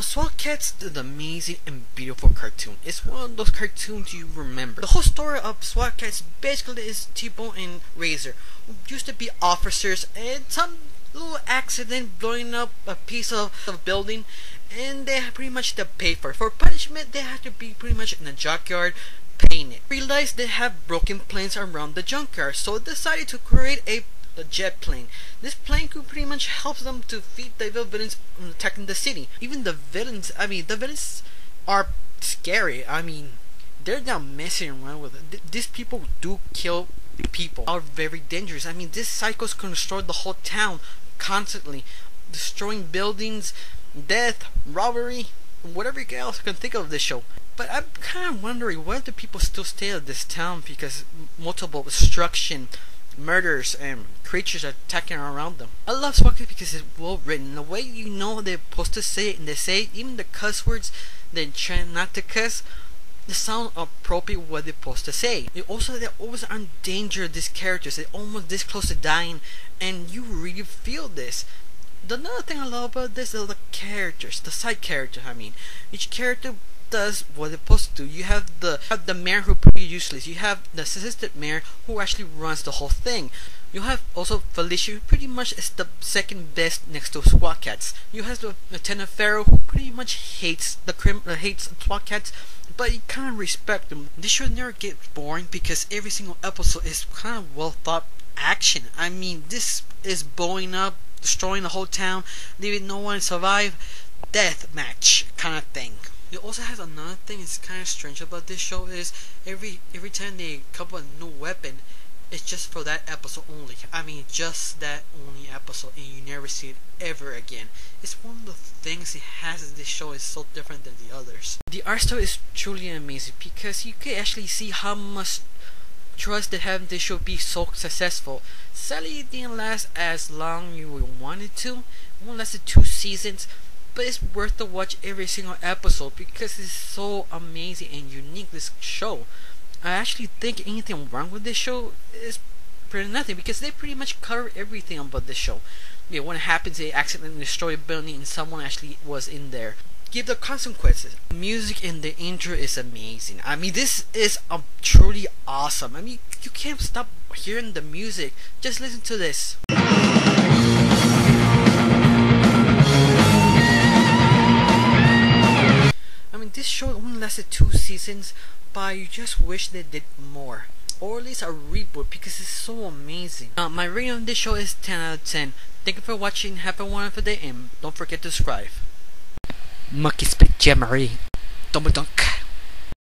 SWAT Cats is an amazing and beautiful cartoon. It's one of those cartoons you remember. The whole story of SWAT Cats basically is T-Bone and Razor, who used to be officers, and some little accident blowing up a piece of building, and they pretty much to pay for it. For punishment, they had to be pretty much in a junkyard paying it. Realized they have broken planes around the junkyard, so decided to create a jet plane. This plane could pretty much help them to defeat the evil villains attacking the city. Even the villains, the villains are scary. They're not messing around with it. These people do kill people. Are very dangerous. These psychos can destroy the whole town constantly, destroying buildings, death, robbery, whatever else you can think of this show. But I'm kind of wondering why do people still stay at this town, because multiple destruction, murders, and creatures are attacking around them. I love SWAT Cats because it's well written. The way you know they're supposed to say it, and they say it, even the cuss words, they try not to cuss, they sound appropriate what they're supposed to say. They always are in danger, these characters. They're almost this close to dying, and you really feel this. Another thing I love about this is the characters, the side characters. Each character does what they're supposed to do. You have the mayor who pretty useless. You have the assistant mayor who actually runs the whole thing. You have also Felicia, who pretty much is the second best next to SWAT Cats. You have the Lieutenant Pharaoh, who pretty much hates hates SWAT Cats, but you kind of respect them. This show never gets boring because every single episode is kind of well thought action. This is blowing up, destroying the whole town, leaving no one survive, death match kind of thing. It also has another thing that's kind of strange about this show is every time they come up with a new weapon, it's just for that episode only. Just that only episode, and you never see it ever again. It's one of the things it has in this show is so different than the others. The art style is truly amazing because you can actually see how much trust they have in this show be so successful. Sadly, it didn't last as long as you wanted to. It only lasted 2 seasons. But it's worth to watch every single episode because it's so amazing and unique, this show. I actually think anything wrong with this show is pretty nothing because they pretty much cover everything about this show. When it happens, they accidentally destroy a building and someone actually was in there. Give the consequences. The music in the intro is amazing. This is truly awesome. You can't stop hearing the music. Just listen to this. This show only lasted 2 seasons, but you just wish they did more, or at least a reboot because it's so amazing. My rating on this show is 10 out of 10. Thank you for watching. Have a wonderful day, and don't forget to subscribe. Monkey spit jammery. Dumble dunk.